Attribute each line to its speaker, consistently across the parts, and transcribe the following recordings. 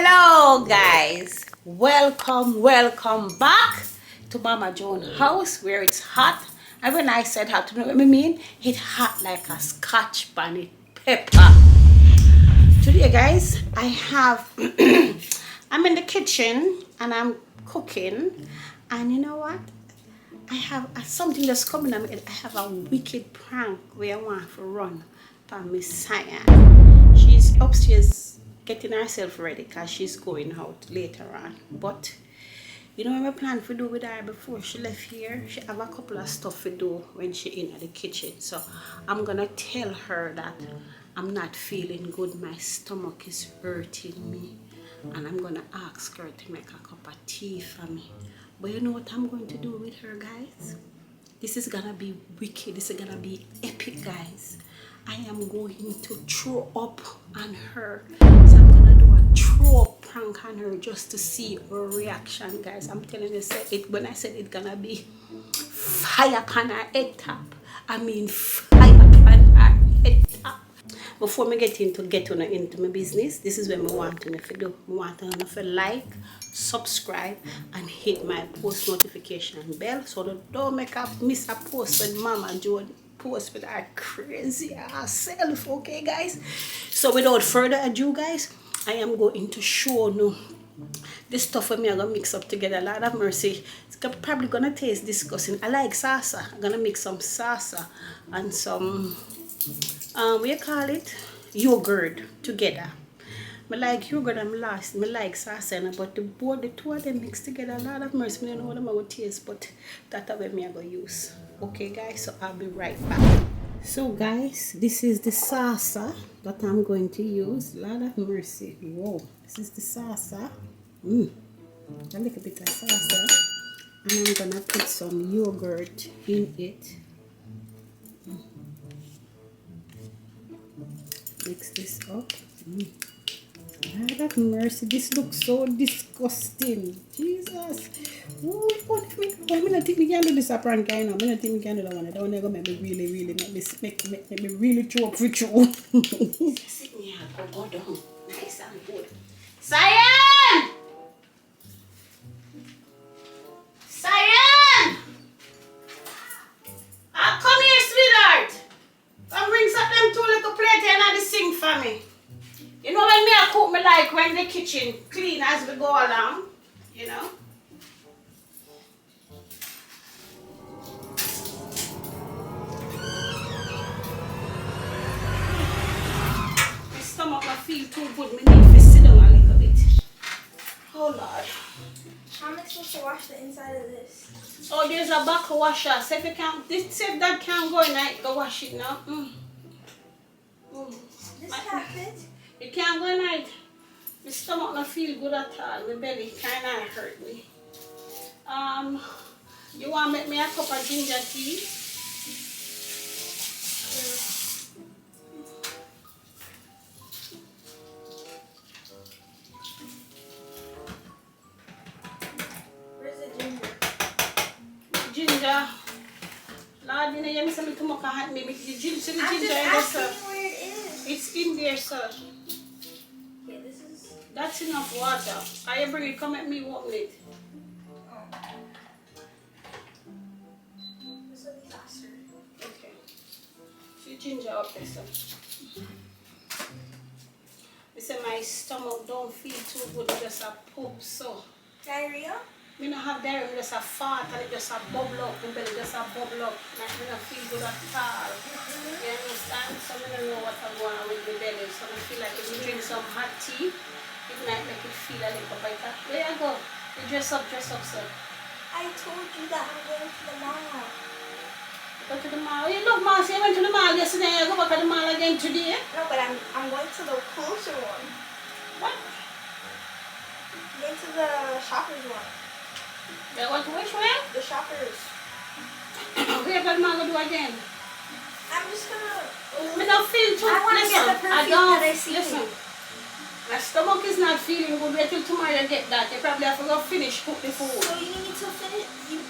Speaker 1: Hello guys, welcome back to Mama Joan house where it's hot. And when I said hot, you know what I mean? It's hot like a Scotch bonnet pepper. Today guys, I have I'm in the kitchen and I'm cooking, and you know what? I have something that's coming up. I have a wicked prank where I want to run for Miss Cyan. She's upstairs getting herself ready because she's going out later on. But you know what I plan to do with her before she left here? She have a couple of stuff to do when she in the kitchen. So I'm gonna tell her that I'm not feeling good. My stomach is hurting me, and I'm gonna ask her to make a cup of tea for me. But you know what I'm going to do with her, guys? This is gonna be wicked. This is gonna be epic, guys. I am going to throw up on her. So I'm gonna do a throw up prank on her just to see her reaction, guys. I'm telling you, when I said it's gonna be fire upon her head top, I mean fire upon her head top. Before me get into my business, this is what I want to do. I want to like, subscribe, and hit my post notification bell so that don't miss a post when Mama Joan post with her crazy herself. Okay guys, so without further ado guys, I am going to show you this stuff with me. I'm gonna mix up together. Lord have mercy, it's probably gonna taste disgusting. I like salsa. I'm gonna mix some salsa and some what you call it, yogurt together. I like yogurt and I like salsa, but the two of them mixed together, a lot of mercy. I don't know what I'm going to taste, but that's what I'm going to use. Okay guys, so I'll be right back. So guys, this is the salsa that I'm going to use. A lot of mercy. Whoa, this is the salsa. A little bit of salsa, and I'm going to put some yogurt in it. Mix this up. Lord have mercy, this looks so disgusting. Jesus. Oh, I'm not think we can do this a prank, I know. I'm not think we can do that one. I don't want to make me really make me really throw up for you. Sit me up, go down. Nice and good. Cyan! Cyan! Come here, sweetheart. Come bring something two little plate and the sink for me. You know when me I cook, me like when the kitchen clean as we go along, you know. My stomach I feel too good, me need to sit down a little bit. Oh Lord.
Speaker 2: How am I supposed to wash the inside of this?
Speaker 1: Oh, there's a back washer. So if you can't, if that can't go in, I go wash it now.
Speaker 2: This can't fit?
Speaker 1: It can't go in night. My stomach not feel good at all. My belly kind of hurt me. You want to make me a cup of ginger tea?
Speaker 2: Where's the ginger?
Speaker 1: Ginger. Lord, you know, you miss me to make a hot me. The ginger
Speaker 2: I'm
Speaker 1: in
Speaker 2: just
Speaker 1: there,
Speaker 2: asking
Speaker 1: sir.
Speaker 2: you where it is.
Speaker 1: It's in there, sir.
Speaker 2: Yeah, this is...
Speaker 1: That's enough water. I bring it, come at me, open it.
Speaker 2: Oh. This will be faster.
Speaker 1: Okay. See ginger up there, sir. Listen, my stomach don't feel too good. It just a poop, so.
Speaker 2: Diarrhea?
Speaker 1: Me not have diarrhea, me just a fart and it just a bubble up. My belly just a bubble up. Like me not feel good at all. You understand? So I don't know what I'm going on with my belly. So I feel like if you drink some hot tea, it might make it feel a little better. There you go. You dress up, sir.
Speaker 2: I told you that I'm going to the mall.
Speaker 1: Go to the mall. You love mall. So you went to the mall yesterday. You go back to the mall again today.
Speaker 2: No, but I'm going to the closer one.
Speaker 1: What?
Speaker 2: I'm going to the shoppers one.
Speaker 1: You want to which way?
Speaker 2: The shoppers.
Speaker 1: Where the mall do again?
Speaker 2: I'm just gonna...
Speaker 1: Me don't feel too.
Speaker 2: I want to get the perfume that I see.
Speaker 1: Listen. My stomach is not feeling good. Wait till tomorrow you get that. You probably have to go finish cook the food.
Speaker 2: So you need me to finish... You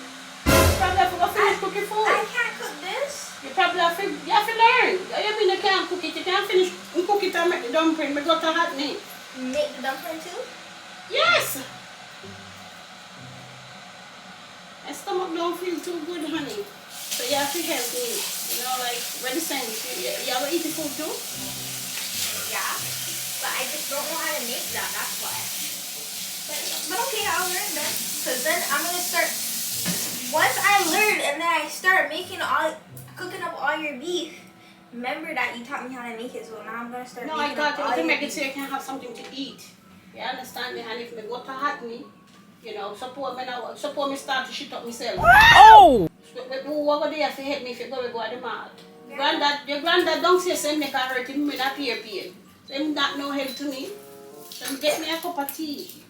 Speaker 1: probably have to go finish cooking food.
Speaker 2: I can't cook this.
Speaker 1: You probably have to learn. You mean you can't cook it? You can't finish and cook it and make the dumpling. But got a hot name.
Speaker 2: make the dumpling too?
Speaker 1: Yes. My stomach don't feel too good, honey. So you have to help me. You know, like when you send you ever eat the food too?
Speaker 2: Yeah. But I just don't know how to make that, that's why. But okay, I'll learn then. Because then I'm going to start, once I learn and then I start cooking up all your beef, remember that you taught me how to make it, so now I'm going to start
Speaker 1: No,
Speaker 2: making
Speaker 1: I got
Speaker 2: up all
Speaker 1: to
Speaker 2: your
Speaker 1: make it
Speaker 2: beef.
Speaker 1: so you can have something to eat. You understand me? And if me go to hot me, you know, support me start to shit up myself.
Speaker 3: Oh!
Speaker 1: What would they have to help me if you go at the mart? Your granddad don't say same make a hurt him with a peer. So him not no help to me. So get me a cup of tea.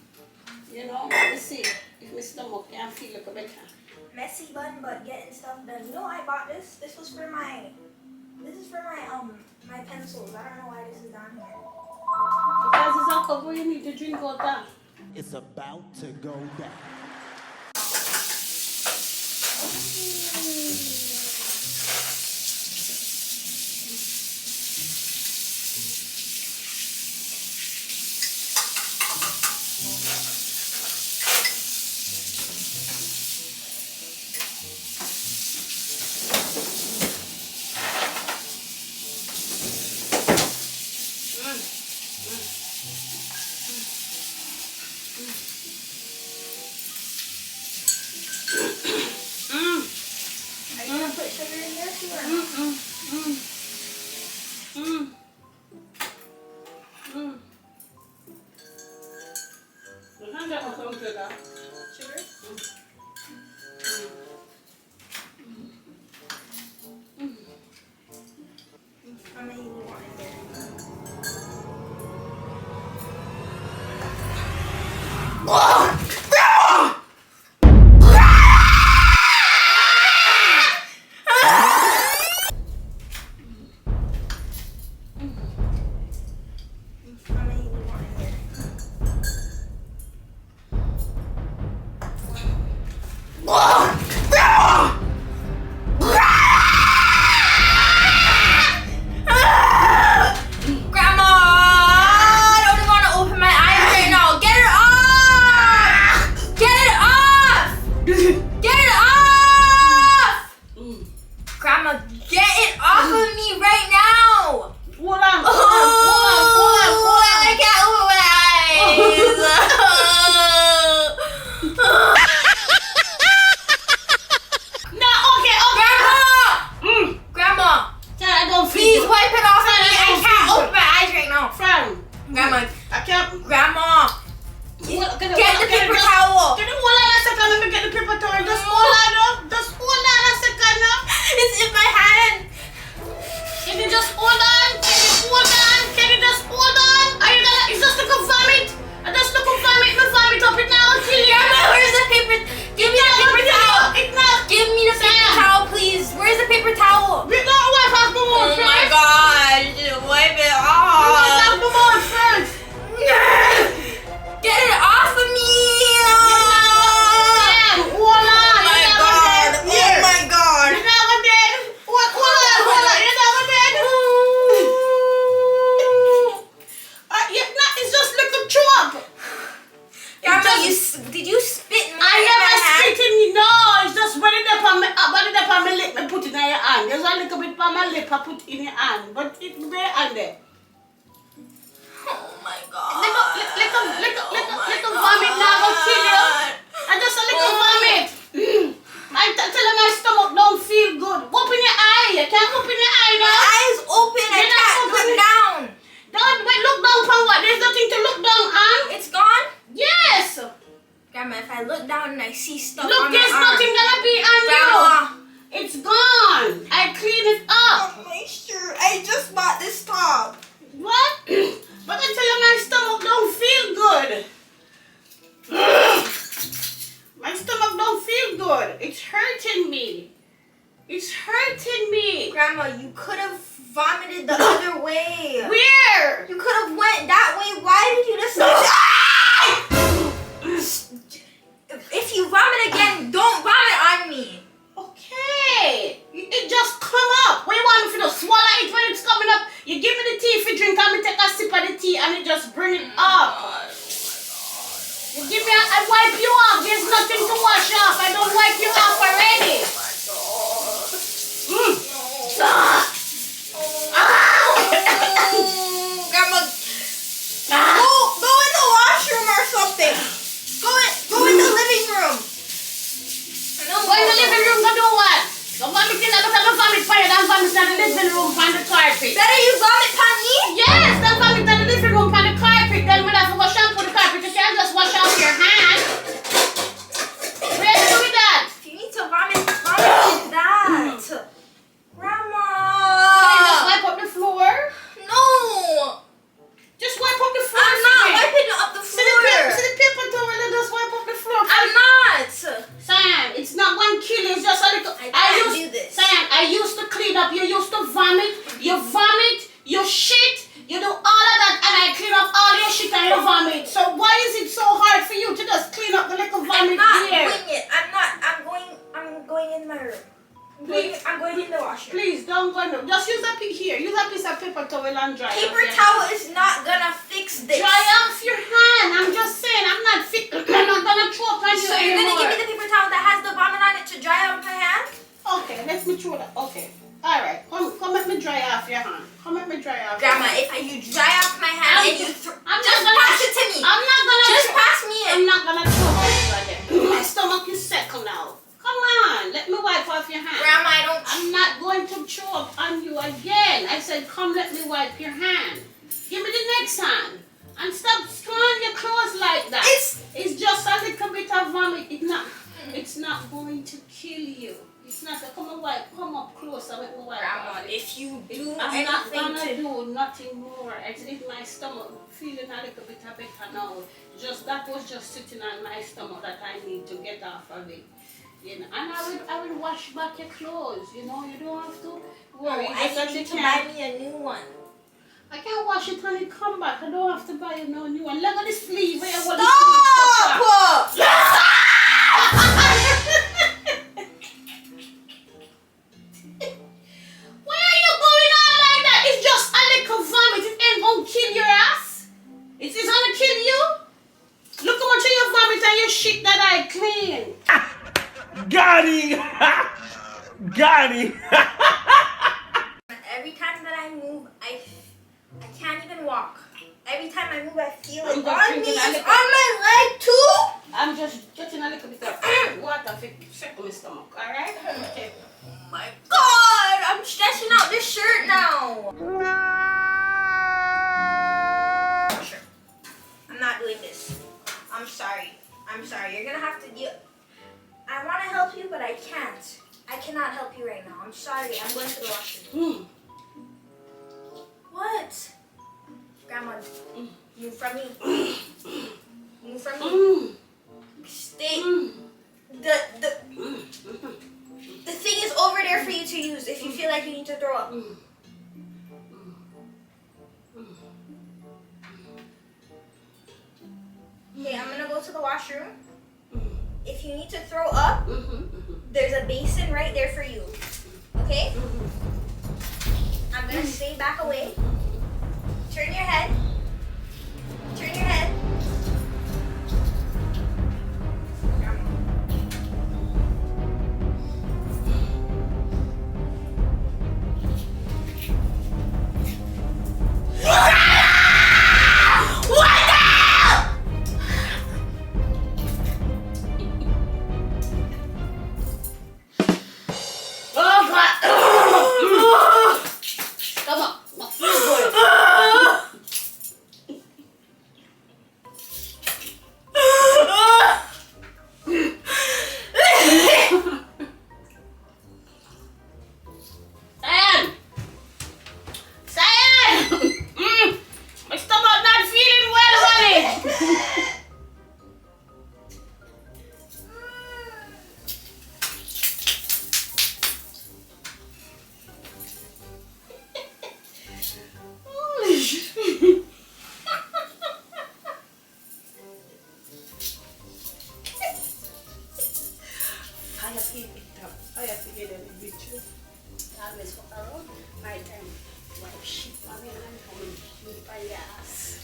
Speaker 1: You know, let me see if my stomach can feel like a better.
Speaker 2: Messy bun, but getting stuff done. You know, I bought this. This is for my my pencils. I don't know why this is down here.
Speaker 1: Because it's a cup where you need to drink out that.
Speaker 3: It's about to go down.
Speaker 2: Are you gonna put sugar in there too, or no? Sugar? How many you want in there? How many you want in there? Grandma! I don't even want to open my eyes right now. Get it off! Get it off! Get it off! Grandma, get it off of me right now!
Speaker 1: Hold on.
Speaker 2: I can't open my eyes.
Speaker 1: No, okay.
Speaker 2: Grandma! Grandma!
Speaker 1: I don't feel
Speaker 2: Please
Speaker 1: good.
Speaker 2: wipe it off of
Speaker 1: Fran,
Speaker 2: me.
Speaker 1: I
Speaker 2: I
Speaker 1: don't
Speaker 2: can't
Speaker 1: feel
Speaker 2: open my eyes right now.
Speaker 1: Fran,
Speaker 2: Grandma,
Speaker 1: I can't.
Speaker 2: Grandma, get the paper towel.
Speaker 1: Can you hold on a second? Let me get the paper towel. Just hold on up. Just hold on a second up.
Speaker 2: It's in my hand.
Speaker 1: Can you just hold on? Can you hold on? Can you just hold on? Are you gonna? It's just to confirm it. I just to confirm it. Me vomit up it now. I'll kill you.
Speaker 2: Grandma, where's the paper? Give me the paper towel.
Speaker 1: It's not.
Speaker 2: Give me the paper towel, please. Where's the paper towel?
Speaker 1: We don't wipe off the mouth
Speaker 2: Oh
Speaker 1: first.
Speaker 2: my gosh, wipe it
Speaker 1: We wipe off
Speaker 2: off.
Speaker 1: the mouth first.
Speaker 2: Get it off of me.
Speaker 1: Damn, hold on.
Speaker 2: Oh my god. Oh my god.
Speaker 1: You're never dead. Hold on. You're never dead. It's just like a chop.
Speaker 2: Grandma, did you spit in my
Speaker 1: I never
Speaker 2: hand?
Speaker 1: spit in you. No, it's just when it up on my lip, I put it in your hand. There's a little bit on my lip, I put in your hand. But it's very hand there.
Speaker 2: Oh my god.
Speaker 1: Little vomit now, I'll kill you. And just a little vomit. I tell her my stomach don't feel good. Open your eye. You can't open your eye
Speaker 2: My
Speaker 1: now.
Speaker 2: eyes open. I
Speaker 1: You're not
Speaker 2: can't
Speaker 1: open.
Speaker 2: look down.
Speaker 1: Don't wait, look down for what? There's nothing to look down on.
Speaker 2: It's gone?
Speaker 1: Yes.
Speaker 2: Grandma, if I look down and I see stuff
Speaker 1: Look,
Speaker 2: on
Speaker 1: there's
Speaker 2: my arm.
Speaker 1: nothing gonna be on
Speaker 2: Grandma.
Speaker 1: you. It's gone. I clean it up.
Speaker 2: Oh, my shirt. I just bought this top.
Speaker 1: What? But I tell you, my stomach don't feel good. My stomach don't feel good. It's hurting me. It's hurting me.
Speaker 2: Grandma, you could have vomited the other way.
Speaker 1: Where?
Speaker 2: You could have went that way. Why did you decide? If you vomit again, don't vomit on me.
Speaker 1: Okay. It just come up. What you want me to do? Swallow it when it's coming up? You give me the tea if you drink and me take a sip of the tea and it just bring it up. Give me I wipe you off. There's nothing to wash off. I don't wipe you off already.
Speaker 2: Grandma, go in the washroom or something. Go in the living room.
Speaker 1: Go in the living room to do what? Don't vomit in the vomit fire. Don't vomit in the living room on the carpet.
Speaker 2: Better you vomit on me?
Speaker 1: Yes, don't vomit in the living room on the carpet. Then when I have to go shampoo the carpet, you can't just wash off your hand. What are you doing with that?
Speaker 2: If you need to vomit in that. Grandma.
Speaker 1: Can you just wipe up the floor?
Speaker 2: No.
Speaker 1: Just wipe up the floor.
Speaker 2: I'm not wiping up the
Speaker 1: See
Speaker 2: floor.
Speaker 1: the paper towel and just wipe up the floor.
Speaker 2: I'm not.
Speaker 1: Sam, it's not one kill, it's just a little.
Speaker 2: I can't do this.
Speaker 1: Sam, I used to clean up. You used to vomit. You vomit. You shit. You do all of that, and I clean up all your shit and you vomit. So why is it so hard for you to just clean up the little vomit
Speaker 2: I'm not
Speaker 1: here?
Speaker 2: doing it. I'm going in my room. I'm going in the washroom.
Speaker 1: Please don't go no. Just use a piece here. Use a piece of paper towel and dry.
Speaker 2: Paper towel is not gonna fix this.
Speaker 1: Dry off your hand. I'm just saying. I'm not gonna throw up on you
Speaker 2: So you're
Speaker 1: anymore.
Speaker 2: gonna give me the paper towel that has the vomit on it to dry out my hand?
Speaker 1: Okay, let me throw that. Okay. All right. Come let me dry off your hand. Come let me dry off.
Speaker 2: Grandma,
Speaker 1: your hand.
Speaker 2: if you dry off my hand and you
Speaker 1: I'm
Speaker 2: just pass it to me.
Speaker 1: I'm not gonna
Speaker 2: Just pass me it.
Speaker 1: I'm not gonna throw it right there. My stomach is settled now. Come on, let me wipe off your hand.
Speaker 2: Grandma, I don't.
Speaker 1: I'm not going to throw up on you again. I said, come let me wipe your hand. Give me the next hand. And stop throwing your clothes like that. It's just a little bit of vomit. It's not going to kill you. It's not. Come on, wipe. Come up closer. Let me wipe.
Speaker 2: Grandma, if you do
Speaker 1: I'm not gonna
Speaker 2: anything
Speaker 1: do nothing more. It's in my stomach, feeling a little bit better now. Just that was just sitting on my stomach that I need to get off of it. You know, and I will wash back your clothes. You know, you don't have to worry.
Speaker 2: I need you to buy me a new one.
Speaker 1: I can't wash it when it come back. I don't have to buy you no new one. Look at the sleeve. Where you want
Speaker 2: Stop!
Speaker 1: the Where are you going on like that? It's just a little vomit. It ain't gonna kill your ass. It's gonna kill you. Look how much of your vomit and your shit that I clean.
Speaker 3: Got him! Got him!
Speaker 2: Every time that I move, I can't even walk. Every time I move, I feel
Speaker 1: I'm
Speaker 2: it
Speaker 1: just
Speaker 2: on
Speaker 1: drinking
Speaker 2: me.
Speaker 1: a
Speaker 2: It's
Speaker 1: little-
Speaker 2: on my leg too.
Speaker 1: I'm just getting a little bit of water to settle my stomach, alright? Okay.
Speaker 2: Oh my God, I'm stretching out this shirt now. Sure. I'm not doing this. I'm sorry. You're gonna have to deal. I want to help you, but I can't. I cannot help you right now. I'm sorry. I'm going to the washroom. What? Grandma, move from me. Move from me. Stay. The thing is over there for you to use if you feel like you need to throw up. Okay, I'm gonna go to the washroom. If you need to throw up, there's a basin right there for you. Okay? I'm gonna stay back away. Turn your head. Turn your head.
Speaker 1: I have to get a picture. I always walk around my time. Wipe shit on me and come with my ass.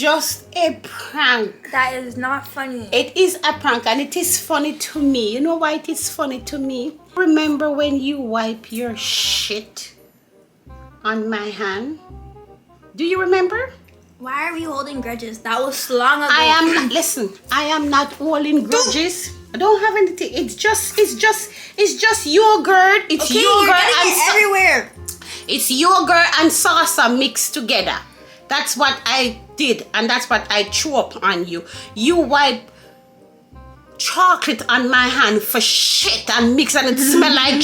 Speaker 1: just a prank.
Speaker 2: That is not funny.
Speaker 1: It is a prank and it is funny to me. You know why it is funny to me? Remember when you wipe your shit on my hand? Do you remember?
Speaker 2: Why are we holding grudges? That was long ago.
Speaker 1: I am not, listen, I am not holding grudges. I don't have anything. It's just yogurt. It's
Speaker 2: Okay,
Speaker 1: yogurt
Speaker 2: you're getting it everywhere.
Speaker 1: It's yogurt and salsa mixed together. That's what I did, and that's what I threw up on you. You wipe chocolate on my hand for shit and mix, and it smell like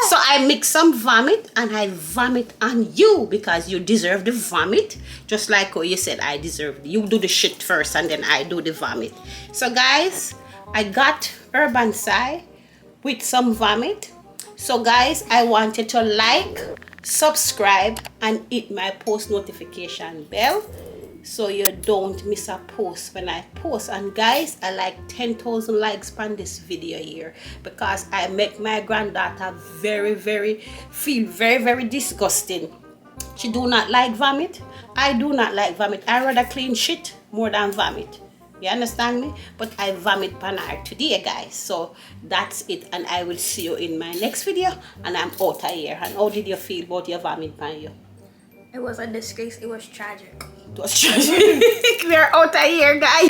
Speaker 1: so I mix some vomit and I vomit on you because you deserve the vomit. Just like how you said I deserve. You do the shit first and then I do the vomit. So guys, I got Urban Sai with some vomit. So guys, I wanted to like, subscribe, and hit my post notification bell so you don't miss a post when I post. And guys, I like 10,000 likes on this video here because I make my granddaughter feel very disgusting. She do not like vomit. I do not like vomit. I rather clean shit more than vomit. You understand me? But I vomit pan her today, guys. So that's it, and I will see you in my next video. And I'm out of here. And how did you feel about your vomit pan you?
Speaker 2: It was a disgrace. It was tragic.
Speaker 1: It was tragic. We're out of here, guys.